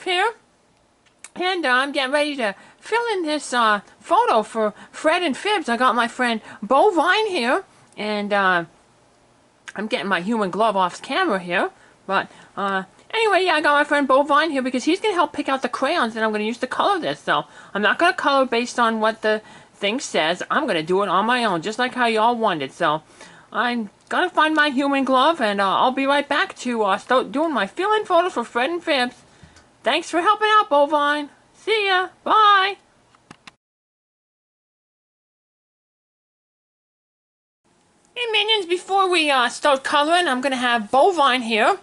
Derf here, and I'm getting ready to fill in this photo for Fred and Fibbs. I got my friend Bovine here, and I'm getting my human glove off camera here, but anyway, yeah, I got my friend Bovine here because he's going to help pick out the crayons that I'm going to use to color this. So I'm not going to color based on what the thing says. I'm going to do it on my own, just like how y'all wanted. So I'm going to find my human glove, and I'll be right back to start doing my fill-in photos for Fred and Fibbs. Thanks for helping out, Bovine. See ya. Bye. Hey, Minions, before we start coloring, I'm going to have Bovine here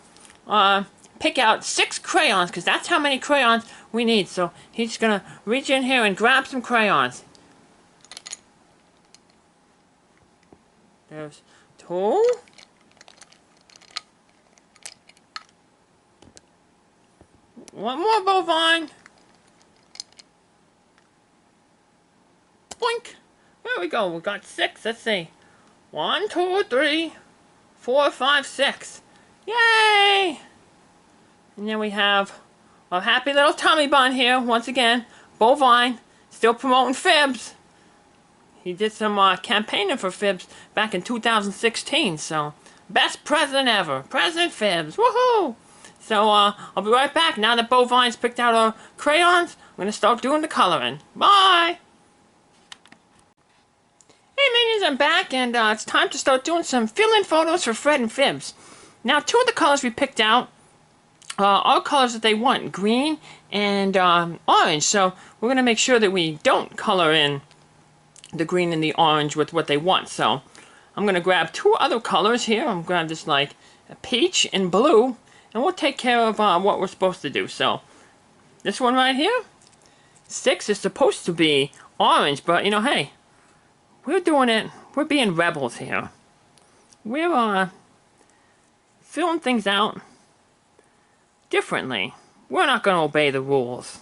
pick out 6 crayons, because that's how many crayons we need. So he's going to reach in here and grab some crayons. There's 2. One more, Bovine. Boink. There we go. We got 6. Let's see. 1, 2, 3, 4, 5, 6. Yay! And then we have a happy little tummy bun here. Once again, Bovine, still promoting Fibbs. He did some campaigning for Fibbs back in 2016. So, best president ever. President Fibbs. Woohoo! So, I'll be right back. Now that Bovine's picked out our crayons, I'm going to start doing the coloring. Bye! Hey, Minions, I'm back, and it's time to start doing some fill-in photos for Fred and Fibbs. Now, 2 of the colors we picked out are colors that they want, green and orange. So, we're going to make sure that we don't color in the green and the orange with what they want. So, I'm going to grab 2 other colors here. I'm going to grab this, like, peach and blue. And we'll take care of what we're supposed to do. So, this one right here, 6 is supposed to be orange, but, you know, hey, we're doing it, we're being rebels here. We're, filling things out differently. We're not going to obey the rules.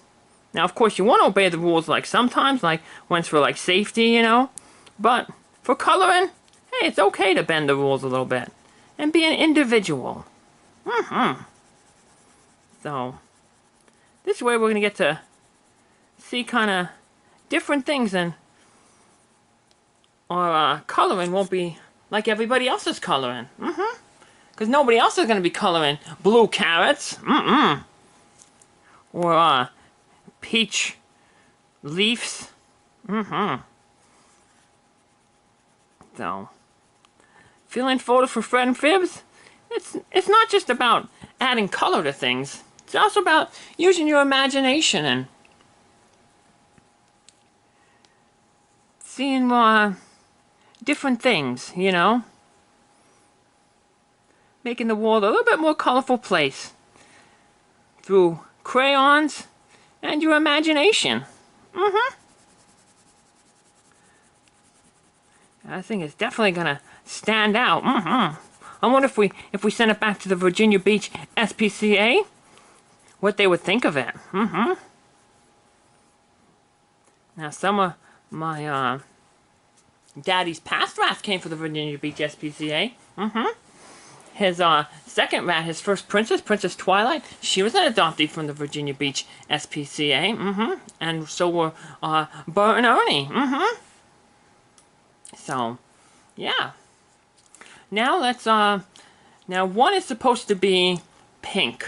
Now, of course, you want to obey the rules, like, sometimes, like, when it's for, like, safety, you know. But, for coloring, hey, it's okay to bend the rules a little bit. And be an individual. So, this way we're going to get to see kind of different things, and our coloring won't be like everybody else's coloring. Because nobody else is going to be coloring blue carrots. Or peach leaves. So, fill-in photos for Fred and Fibbs. It's not just about adding color to things. It's also about using your imagination and seeing different things, you know? Making the world a little bit more colorful place through crayons and your imagination. I think it's definitely gonna stand out. I wonder if we send it back to the Virginia Beach SPCA, what they would think of it. Now, some of my daddy's past rats came for the Virginia Beach SPCA. His second rat, his first princess, Princess Twilight, she was an adoptee from the Virginia Beach SPCA. And so were Bert and Ernie. So, yeah. Now let's, now one is supposed to be pink.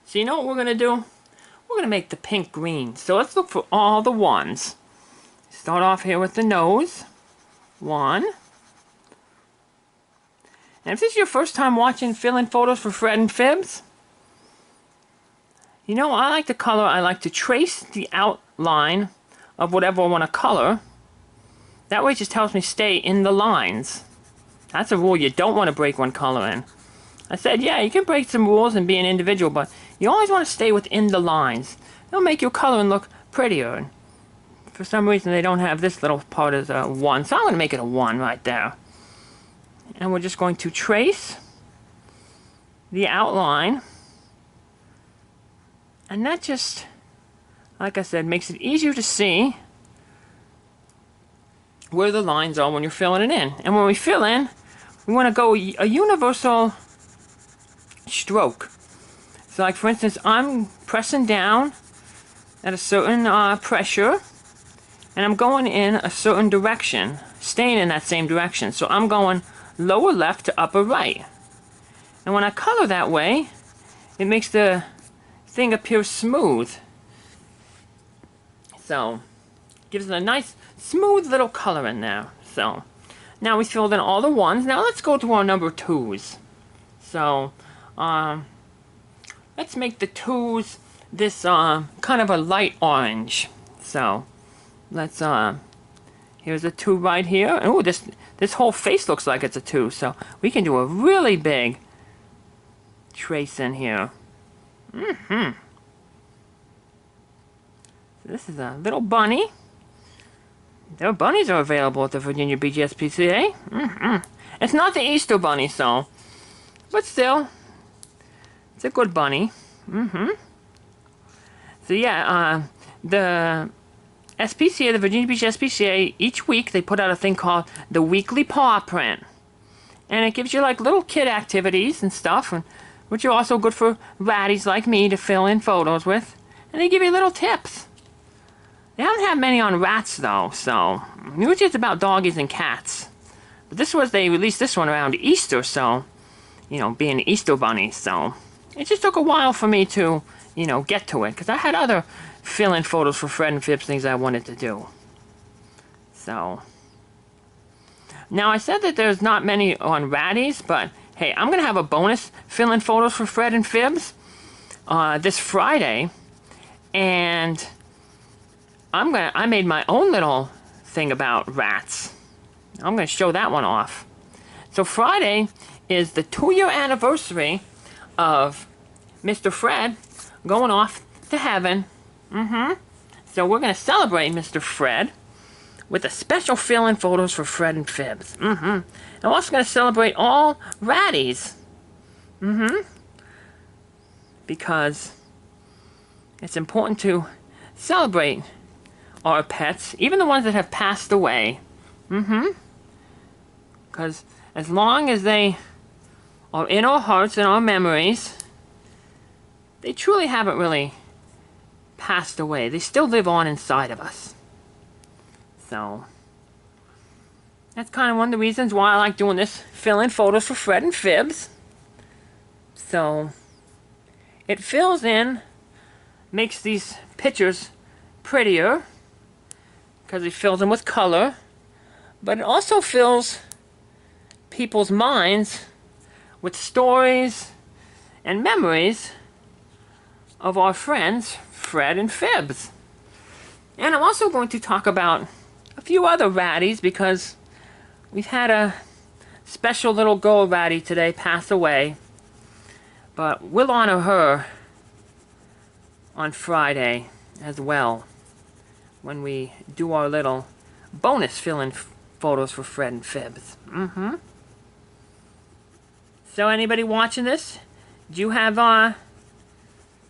So you know what we're going to do? We're going to make the pink green. So let's look for all the ones. Start off here with the nose. 1. And if this is your first time watching fill-in photos for Fred and Fibbs, you know, I like to color, I like to trace the outline of whatever I want to color. That way it just helps me stay in the lines. That's a rule you don't want to break when coloring. I said, yeah, you can break some rules and be an individual, but you always want to stay within the lines. It'll make your coloring look prettier. For some reason, they don't have this little part as a 1, so I'm going to make it a 1 right there. And we're just going to trace the outline. And that just, like I said, makes it easier to see where the lines are when you're filling it in. And when we fill in, we want to go a universal stroke. So like for instance, I'm pressing down at a certain pressure, and I'm going in a certain direction, staying in that same direction. So I'm going lower left to upper right. And when I color that way, it makes the thing appear smooth. So, gives it a nice, smooth little color in there. So, now we filled in all the ones. Now let's go to our number 2s. So, let's make the 2s this kind of a light orange. So, let's here's a 2 right here. Oh, this whole face looks like it's a 2. So we can do a really big trace in here. So this is a little bunny. Their bunnies are available at the Virginia Beach SPCA. It's not the Easter bunny, so, but still, it's a good bunny. So yeah, the SPCA, the Virginia Beach SPCA, each week they put out a thing called the Weekly Paw Print. And it gives you like little kid activities and stuff, which are also good for ratties like me to fill in photos with. And they give you little tips. They haven't had many on rats though, so usually it's about doggies and cats. But they released this one around Easter, so, you know, being Easter bunny, so it just took a while for me to, you know, get to it, because I had other fill-in photos for Fred and Fibbs things I wanted to do. So, now I said that there's not many on ratties, but hey, I'm going to have a bonus fill-in photos for Fred and Fibbs this Friday, and I made my own little thing about rats. I'm going to show that one off. So Friday is the 2-year anniversary of Mr. Fred going off to heaven. So we're going to celebrate Mr. Fred with a special fill-in photos for Fred and Fibbs. And we're also going to celebrate all ratties. Because it's important to celebrate our pets, even the ones that have passed away. Because as long as they are in our hearts and our memories, they truly haven't really passed away. They still live on inside of us. So, that's kind of one of the reasons why I like doing this fill-in photos for Fred and Fibbs. So, it fills in, makes these pictures prettier, because it fills them with color, but it also fills people's minds with stories and memories of our friends, Fred and Fibbs. And I'm also going to talk about a few other ratties, because we've had a special little girl ratty today pass away, but we'll honor her on Friday as well when we do our little bonus fill-in photos for Fred and Fibbs. So anybody watching this, do you have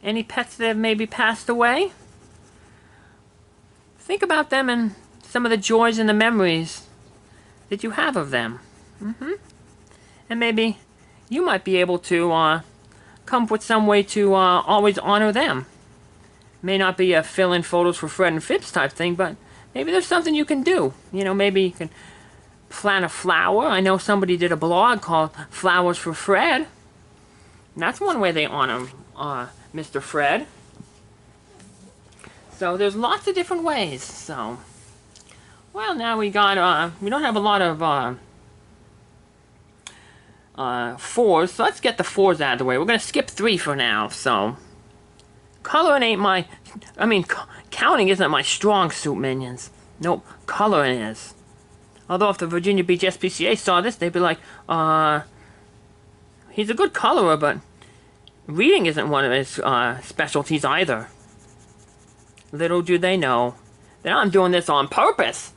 any pets that have maybe passed away? Think about them and some of the joys and the memories that you have of them. And maybe you might be able to come up with some way to always honor them. May not be a fill-in photos for Fred and Fibbs type thing, but maybe there's something you can do. You know, maybe you can plant a flower. I know somebody did a blog called Flowers for Fred. And that's one way they honor Mr. Fred. So there's lots of different ways. So, well, now we got, we don't have a lot of 4s, so let's get the 4s out of the way. We're going to skip 3 for now, so. Coloring ain't counting isn't my strong suit, minions. Nope, coloring is. Although if the Virginia Beach SPCA saw this, they'd be like, he's a good colorer, but reading isn't one of his specialties either. Little do they know that I'm doing this on purpose.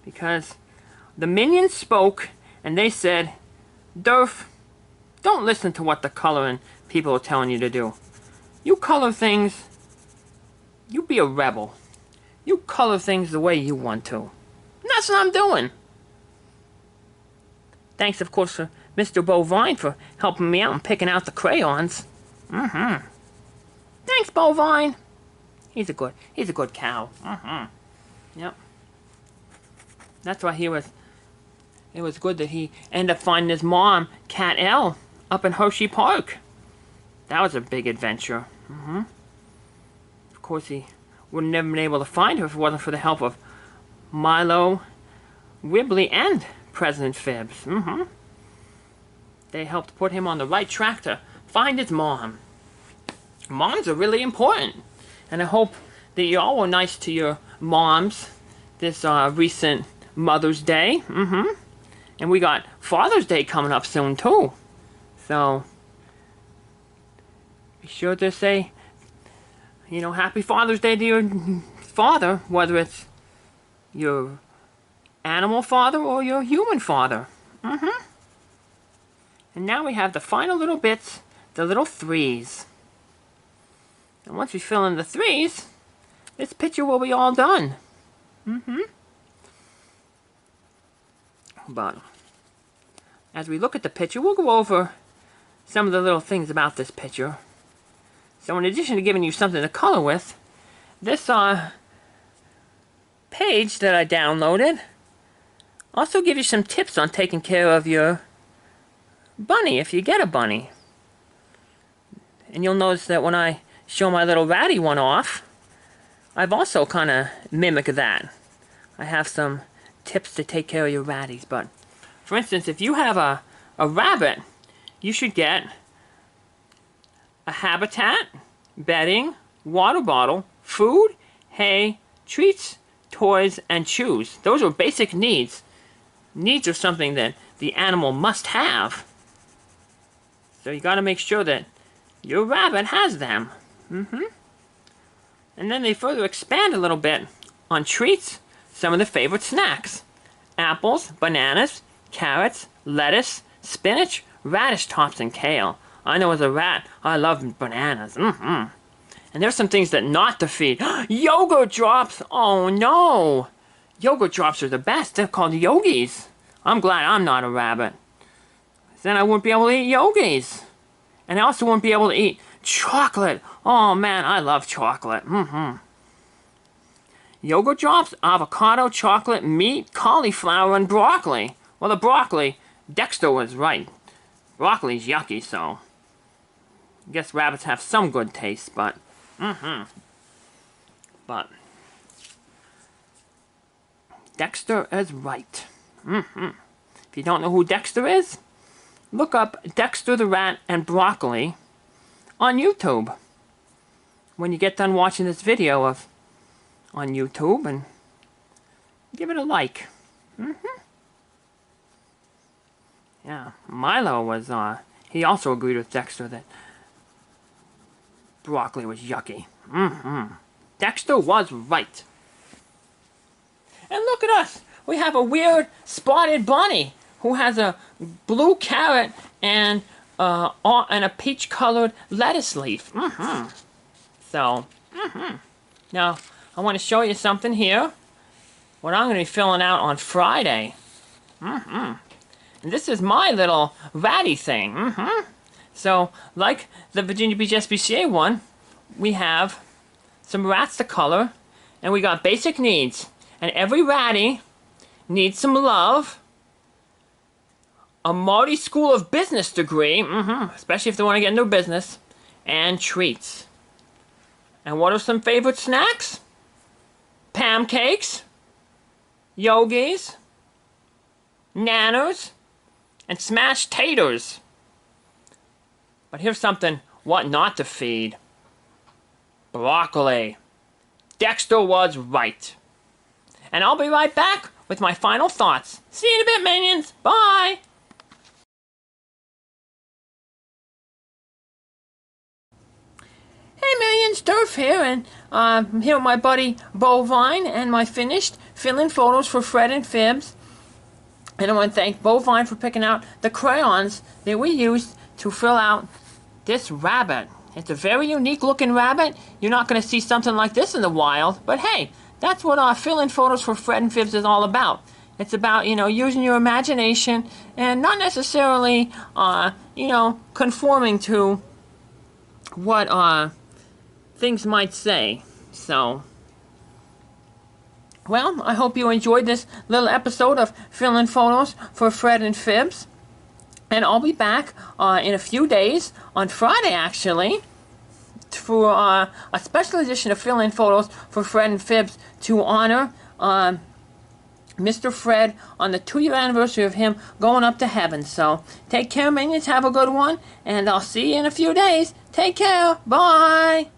Because the minions spoke, and they said, Derf, don't listen to what the coloring people are telling you to do. You color things, you be a rebel. You color things the way you want to. And that's what I'm doing. Thanks, of course, for Mr. Bovine for helping me out and picking out the crayons. Mm-hmm. Thanks, Bovine. He's a good cow. Mm-hmm. Yep. That's why it was good that he ended up finding his mom, Cat L, up in Hershey Park. That was a big adventure. Mm-hmm. Of course, he would have never been able to find her if it wasn't for the help of Milo, Wibbly, and President Fibbs. Mm-hmm. They helped put him on the right track to find his mom. Moms are really important. And I hope that you all were nice to your moms this recent Mother's Day. Mm-hmm. And we got Father's Day coming up soon, too. So, be sure to say, Happy Father's Day to your father, whether it's your animal father or your human father. Mm-hmm. And now we have the final little bits, the little threes. And once we fill in the threes, this picture will be all done. Mm-hmm. But as we look at the picture, we'll go over some of the little things about this picture. So in addition to giving you something to color with, this page that I downloaded also gives you some tips on taking care of your bunny if you get a bunny. And you'll notice that when I show my little ratty one off, I've also kind of mimicked that. I have some tips to take care of your ratties. But for instance, if you have a rabbit, you should get a habitat, bedding, water bottle, food, hay, treats, toys, and chews. Those are basic needs. Needs are something that the animal must have. So you got to make sure that your rabbit has them. Mm-hmm. And then they further expand a little bit on treats, some of the favorite snacks. Apples, bananas, carrots, lettuce, spinach, radish tops, and kale. I know as a rat, I love bananas. Mm-hmm. And there's some things that not to feed. Yogurt drops! Oh no! Yogurt drops are the best. They're called yogis. I'm glad I'm not a rabbit. Then I wouldn't be able to eat yogis. And I also wouldn't be able to eat chocolate. Oh man, I love chocolate. Mm-hmm. Yogurt drops, avocado, chocolate, meat, cauliflower, and broccoli. Well, the broccoli, Dexter was right. Broccoli's yucky, so I guess rabbits have some good taste, but but Dexter is right. If you don't know who Dexter is, look up Dexter the Rat and Broccoli on YouTube. When you get done watching this video on YouTube, and give it a like. Yeah, Milo was, he also agreed with Dexter that broccoli was yucky. Dexter was right. And look at us. We have a weird spotted bunny who has a blue carrot and a peach-colored lettuce leaf. So, now I want to show you something here. What I'm going to be filling out on Friday. And this is my little ratty thing. So, like the Virginia Beach SPCA one, we have some rats to color, and we got basic needs. And every ratty needs some love, a Marty School of Business degree, especially if they want to get into business, and treats. And what are some favorite snacks? Pancakes, yogis, nanos, and smashed taters. But here's something what not to feed. Broccoli. Dexter was right. And I'll be right back with my final thoughts. See you in a bit, minions. Bye! Hey minions, Derf here, and I'm here with my buddy Bovine and my finished fill-in photos for Fred and Fibbs. And I want to thank Bovine for picking out the crayons that we used to fill out this rabbit. It's a very unique looking rabbit. You're not going to see something like this in the wild, but hey, that's what fill-in photos for Fred and Fibbs is all about. It's about, using your imagination and not necessarily, conforming to what things might say. So, well, I hope you enjoyed this little episode of Fill-In Photos for Fred and Fibbs. And I'll be back in a few days, on Friday actually, for a special edition of Fill-In Photos for Fred and Fibbs to honor Mr. Fred on the 2-year anniversary of him going up to heaven. So, take care, minions. Have a good one. And I'll see you in a few days. Take care. Bye.